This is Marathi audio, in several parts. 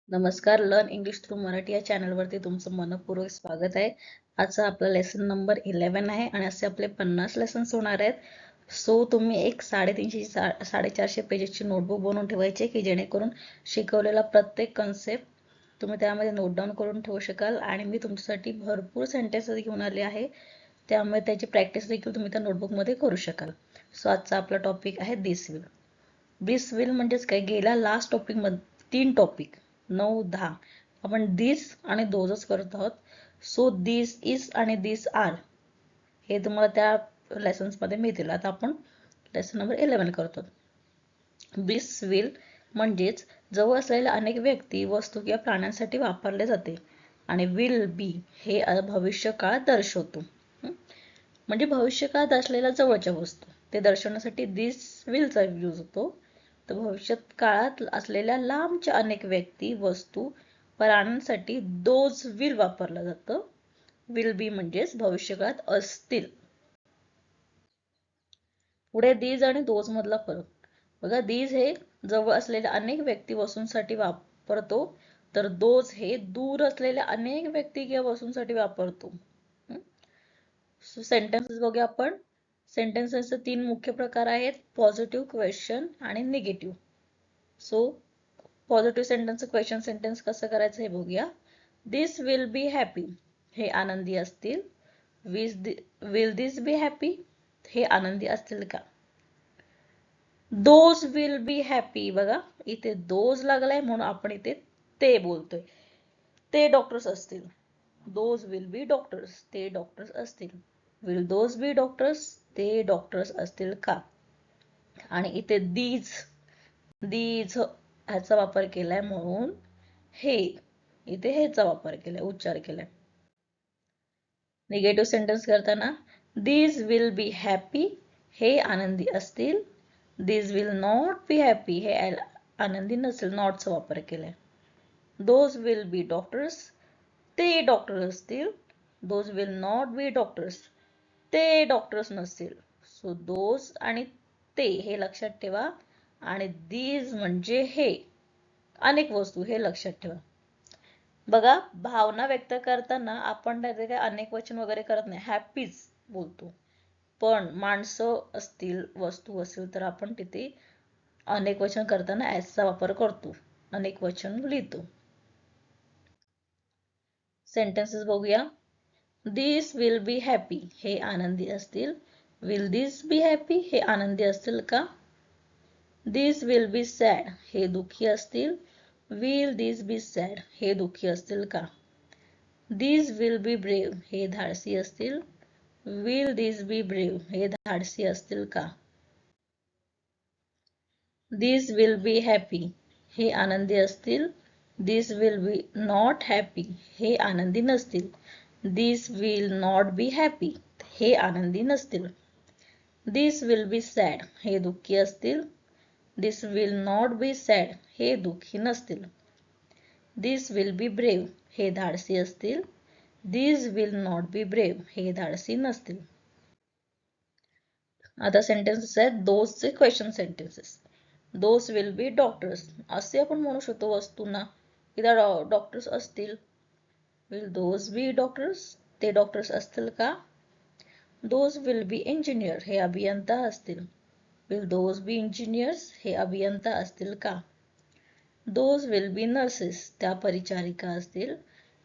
नमस्कार. लर्न इंग्लिश थ्रू मराठी या चॅनलवरती तुमचं मनपूर्वक स्वागत आहे. आजचा आपला लेसन नंबर 11 आहे आणि असे आपले 50 लेसन्स होणार आहेत. सो तुम्ही एक 350 450 पेजेसची नोटबुक बनवून ठेवायची की जेणेकरून शिकवलेला प्रत्येक कन्सेप्ट तुम्ही त्यामध्ये नोट डाऊन करून ठेवू शकाल. आणि मी तुमच्यासाठी भरपूर सेंटेन्सेस घेऊन आले आहे, त्यामुळे त्याची प्रॅक्टिस देखील तुम्ही त्या नोटबुकमध्ये करू शकाल. सो आजचा आपला टॉपिक आहे दिस विल. दिस विल म्हणजेच काय, गेल्या लास्ट टॉपिकमध्ये 3 टॉपिक 9-10 आपण दिस आणि दोजच करत आहोत. सो दिस इज आणि दिस आर हे तुम्हाला त्या लेसन्स मध्ये मिळतील. आता आपण लेसन नंबर 11 करतो. दिस विल म्हणजेच जवळ असलेल्या अनेक व्यक्ती, वस्तू किंवा प्राण्यांसाठी वापरले जाते. आणि विल बी हे भविष्यकाळ दर्शवतो. म्हणजे भविष्यकाळात असलेल्या जवळच्या वस्तू ते दर्शवण्यासाठी दिस विलचा यूज होतो. तर भविष्यात काळात असलेल्या लांबच्या अनेक व्यक्ती, वस्तू, प्राण्यांसाठी दोज विल वापरलं जातं. विल बी म्हणजेच भविष्यकाळात असतील. पुढे दीज आणि दोज मधला फरक बघा. दीज हे जवळ असलेल्या अनेक व्यक्ती, वस्तूंसाठी वापरतो, तर दोज हे दूर असलेल्या अनेक व्यक्ती किंवा वस्तूंसाठी वापरतो. सेंटेन्सेस बघूया आपण. सेंटेन्सेसचे 3 मुख्य प्रकार आहेत: पॉझिटिव्ह, क्वेश्चन आणि negative. So positive sentence question sentence कसं करायचं हे बघूया. दिस विल बी हॅपी हे आनंदी असतील. विल दिस बी हॅपी हे आनंदी असतील का? दोज विल बी हॅपी बघा, इथे दोज लागलाय म्हणून आपण इथे ते बोलतोय. ते डॉक्टर्स असतील. दोज विल बी डॉक्टर्स, ते डॉक्टर्स असतील. विल दोज बी डॉक्टर्स, ते डॉक्टर्स असतील का? आणि इथे दीज ह्याचा वापर केलाय म्हणून हे इथे हेचा वापर केलाय, उच्चार केलाय. निगेटिव्ह सेंटेन्स करताना दीज विल बी हॅपी हे आनंदी असतील. These will not be happy हे आनंदी नसेल, नॉटचा वापर केलाय. दोज विल बी डॉक्टर्स, ते डॉक्टर असतील. Those will not B doctors, ते डॉक्टर्स नसतील. सो दोज आणि ते हे लक्षात ठेवा. आणि दीज म्हणजे हे अनेक वस्तू हे लक्षात ठेवा. बघा, भावना व्यक्त करताना आपण त्याचे काही अनेक वचन वगैरे करत नाही, हॅपीच बोलतो. पण माणसं असतील, वस्तू असतील, तर आपण तिथे अनेक वचन करताना ॲजचा वापर करतो, अनेक वचन लिहितो. सेंटेन्सेस बघूया. दिस विल बी हॅपी हे आनंदी असतील. विल दिस बी हॅपी हे आनंदी असतील का? दिस विल बी सॅड हे दुःखी असतील. विल दिस बी सॅड हे दुःखी असतील का? दिस विल बी ब्रेव्ह हे धाडसी असतील. विल दिस बी ब्रेव्ह हे धाडसी असतील का? दिस विल बी हॅपी हे आनंदी असतील. This will B not happy हे आनंदी नसतील. दिस विल नॉट बी हॅपी हे आनंदी नसतील. दिस विल बी सॅड हे दुःखी असतील. This will not B sad हे दुःखी नसतील. दिस विल बी ब्रेव्ह हे धाडसी असतील. This will not be brave हे धाडसी नसतील. आता सेंटेन्सेस आहेत दोजचे question sentences. Those will be doctors असे आपण म्हणू शकतो वस्तूंना की त्या डॉक्टर्स असतील. विल दोज बी डॉक्टर्स, ते डॉक्टर्स असतील का? दोज विल बी इंजिनियर हे अभियंता असतील. विल दोज बी इंजिनियर्स हे अभियंता असतील का? दोज विल बी नर्सेस त्या परिचारिका असतील.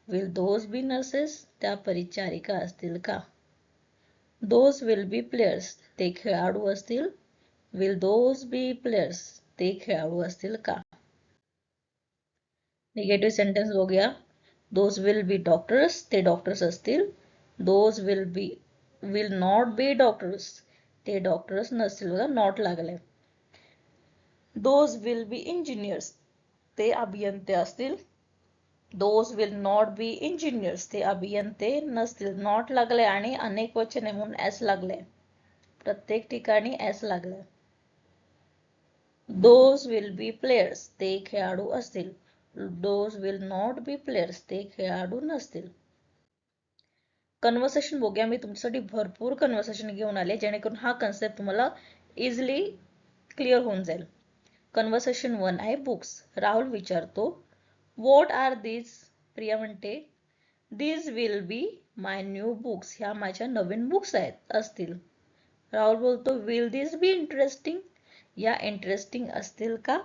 विल दोज बी नर्सेस त्या परिचारिका असतील का? दोज विल बी प्लेयर्स ते खेळाडू असतील. विल दोज बी प्लेयर्स ते खेळाडू असतील का? निगेटिव्ह सेंटेन्स बघूया. दोज विल बी डॉक्टर्स ते डॉक्टर्स असतील. Those will not B doctors ते डॉक्टर्स नसतील. बघा, नॉट लागलाय. दोज विल बी इंजिनियर्स ते अभियंते असतील. Those will not B engineers ते अभियंते नसतील. नॉट लागले आणि अनेक वचन आहे म्हणून एस लागले. प्रत्येक ठिकाणी एस लागले. दोज विल बी प्लेयर्स ते खेळाडू असतील. Those will not B players ते खेळाडू नसतील. कन्व्हर्सेशन बघूया. मी तुमच्यासाठी भरपूर कन्व्हर्सेशन घेऊन आले जेणेकरून हा कन्सेप्ट तुम्हाला इझिली क्लिअर होऊन जाईल. कन्व्हर्सेशन 1 आहे बुक्स. राहुल विचारतो, व्हॉट आर दीज? प्रिया म्हणते these will be my new books. ह्या माझ्या नवीन बुक्स असतील. राहुल बोलतो विल दिस बी इंटरेस्टिंग? या इंटरेस्टिंग असतील का?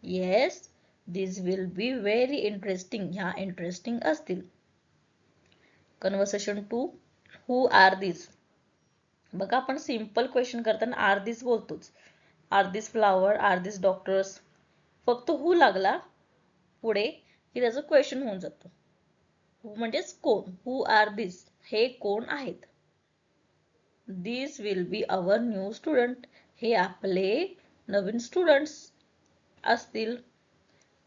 Yes, this will be very interesting. ह्या इंटरेस्टिंग असतील. कन्व्हर्सेशन 2. Who are these? बघा आपण सिंपल क्वेश्चन करताना आर दिस बोलतोच. Are this flower, are this doctors. फक्त हु लागला पुढे की त्याचं क्वेश्चन होऊन जातो. हु म्हणजेच कोण. Who are this? हे कोण आहेत? This will be our new student. हे आपले नवीन स्टुडंट्स असतील.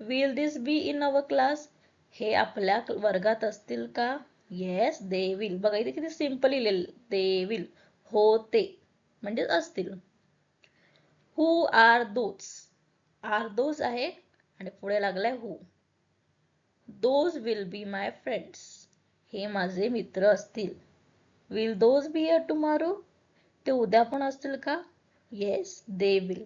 Will this be in our class? हे आपल्या वर्गात असतील का? Yes they will. बघा इथे किती सिंपल लिहिलेलं. They will. हो ते म्हणजेच असतील. Who are those? Are those आहे आणि पुढे लागलाय who. Those will be my friends. हे माझे मित्र असतील. Will those be here tomorrow? ते उद्या पण असतील का? Yes they will.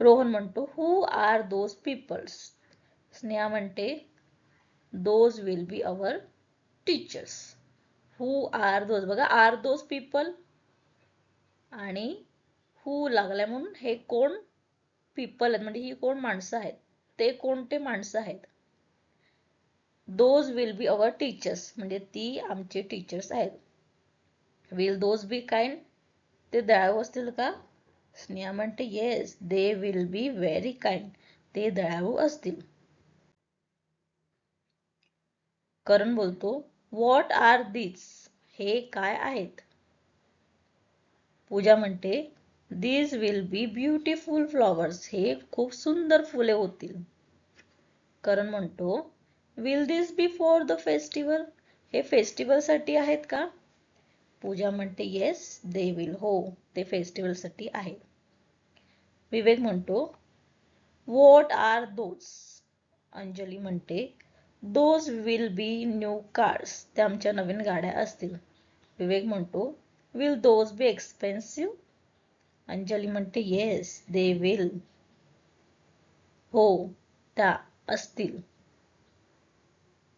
रोहन म्हणतो who are those peoples? Sneha म्हणते those will be our teachers. Who are those? बघा आर दोज पीपल आणि हु लागलाय म्हणून हे कोण पीपल आहेत म्हणजे ही कोण माणसं आहेत. ते कोणते माणसं आहेत. Those will be our teachers म्हणजे ती आमचे टीचर्स आहेत. Will those be kind? ते दयाळू असतील का? स्नेहा म्हणते yes they will be very kind. ते दयाळू असतील. करण बोलतो व्हॉट आर दीज? हे काय आहेत? पूजा म्हणते these will be beautiful flowers. हे खूप सुंदर फुले होतील. करण म्हणतो will this be for the festival? हे फेस्टिवल साठी आहेत का? पूजा म्हणते येस दे विल. हो ते फेस्टिवल साठी आहे. विवेक म्हणतो व्हॉट आर दोज? अंजली म्हणते those will be new cars. त्या आमच्या नवीन गाड्या असतील. विवेक म्हणतो will those be expensive? Anjali म्हणते येस दे विल. हो त्या असतील.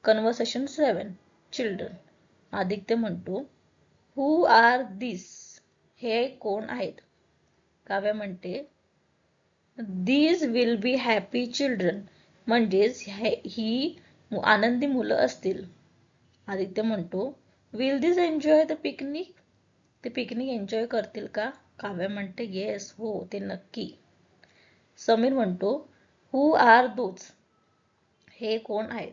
कन्व्हर्सेशन 7. चिल्ड्रन. आदित्य म्हणतो हु आर दिस? हे कोण आहेत? काव्या म्हणते these will be happy children. म्हणजेच ही आनंदी मुलं असतील. आदित्य म्हणतो will this enjoy the picnic? ते पिकनिक एन्जॉय करतील का? काव्या म्हणते येस हो ते नक्की. समीर म्हणतो हु आर दोज? हे कोण आहेत?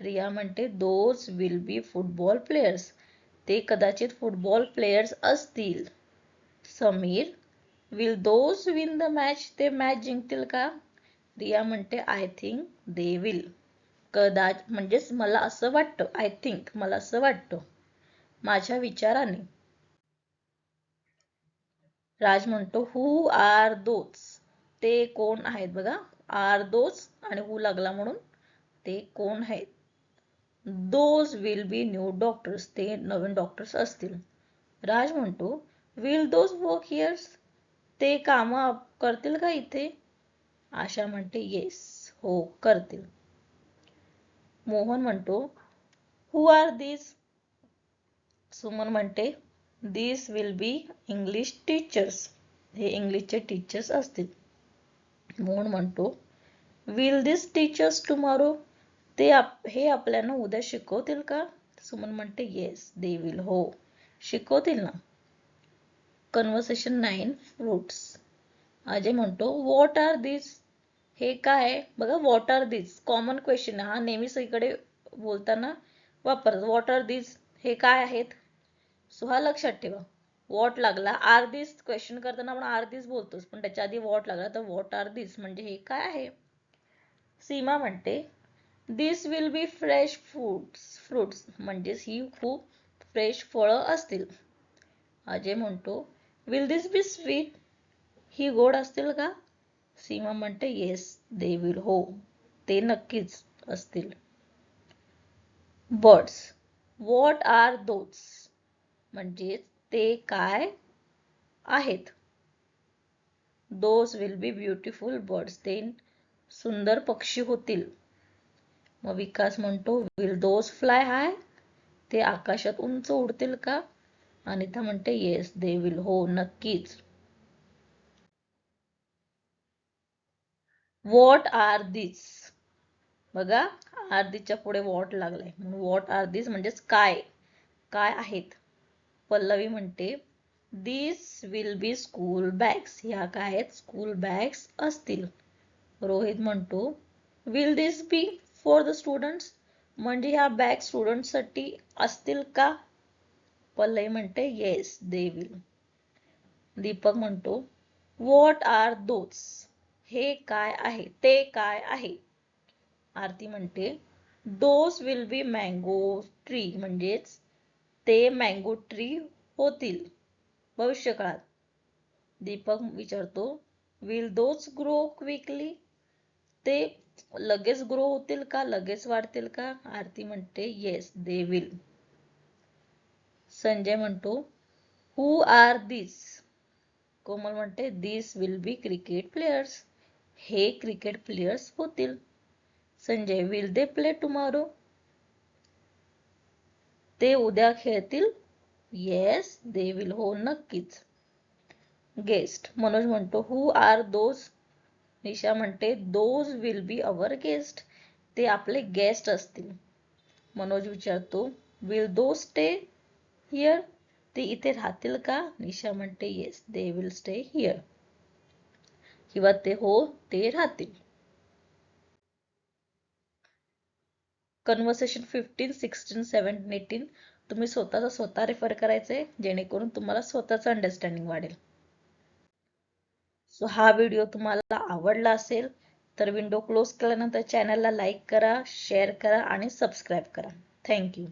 रिया म्हणते those will B football players. ते कदाचित फुटबॉल प्लेयर्स असतील. Sameer will those win the match? ते मॅच जिंकतील का? रिया म्हणते आय थिंक दे विल. कदाचित म्हणजेच मला असं वाटतं. आय थिंक मला असं वाटतं. माझ्या विचाराने. राज म्हणतो हु आर दोज? ते कोण आहेत? बघा आर दोज आणि हु लागला म्हणून ते कोण आहेत. Those will be new doctors. ते नवीन डॉक्टर्स असतील. राज म्हणतो विल दोज वर्क हिअर्स? ते काम करतील का इथे? आशा म्हणते येस हो करतील. मोहन म्हणतो हु आर दीज? सुमन म्हणते these will be English teachers. हे इंग्लिशचे टीचर्स असतील. मोहन म्हणतो विल दिस टीचर्स टुमॉरो? हे आपल्याला उद्या शिकवतील का? सुमन म्हणते येस दे विल. हो शिकवतील ना. कन्व्हर्सेशन 9. फ्रुट्स. अजय म्हणतो व्हॉट आर दिस? हे काय? बघा what are this common question. हा नेहमी सगळीकडे बोलताना वापरतात. What are this? हे काय आहेत? सो हा लक्षात ठेवा. व्हॉट लागला आर दिस क्वेश्चन करताना आपण आर दिस बोलतोच पण त्याच्या आधी व्हॉट लागला तर व्हॉट आर दिस म्हणजे हे काय आहे. सीमा म्हणते this will B fresh fruits म्हणजेच ही खूप फ्रेश फळं असतील. अजय म्हणतो विल दिस बी स्वीट? ही गोड असतील का? सीमा म्हणते येस दे विल. हो ते नक्कीच असतील. बर्ड्स. What are those? म्हणजे ते काय आहेत. Those will be beautiful birds. ते सुंदर पक्षी होतील. मग विकास म्हणतो विल दोज फ्लाय हाय, ते आकाशात उंच उडतील का? अनिता म्हणते येस दे विल, हो नक्कीच. व्हॉट आर दिस, बघा आर दिसच्या पुढे व्हॉट लागलाय म्हणून व्हॉट आर दिस म्हणजेच काय, काय आहेत. पल्लवी म्हणते this will be school bags, ह्या काय आहेत? स्कूल बॅग्स असतील. रोहित म्हणतो will this be for the students, म्हणजे ह्या बॅग स्टुडंट्ससाठी असतील का? पल्लवी म्हणते येस दे विल. दीपक म्हणतो व्हॉट आर दोज, हे काय आहे? ते काय आहे? आरती म्हणते those will B mango tree, म्हणजेच ते मँगो ट्री होतील भविष्यकाळात. दीपक विचारतो विल दोज ग्रो क्विकली, ते लगेच ग्रो होतील का? लगेच वाढतील का? आरती म्हणते येस दे विल. संजय म्हणतो हु आर दिस, कोमल म्हणते this will B cricket players, हे क्रिकेट प्लेयर्स होतील. Sanjay will they play tomorrow, ते उद्या खेळतील? येस दे विल, हो नक्कीच. गेस्ट, मनोज म्हणतो हु आर दोज, निशा म्हणते those will be our guest, ते आपले गेस्ट असतील. मनोज विचारतो विल दोज स्टे हियर, ते इथे राहतील का? निशा म्हणते yes they will stay here, किंवा ते हो ते राहतील. कन्व्हर्सेशन 15, 16, 17, 18 तुम्ही स्वतः रेफर करायचे, जेणेकरून तुम्हाला स्वतःच अंडरस्टँडिंग वाढेल. सो हा व्हिडिओ तुम्हाला आवडला असेल तर विंडो क्लोज केल्यानंतर चॅनलला लाईक करा, शेअर करा आणि सबस्क्राईब करा. थँक्यू.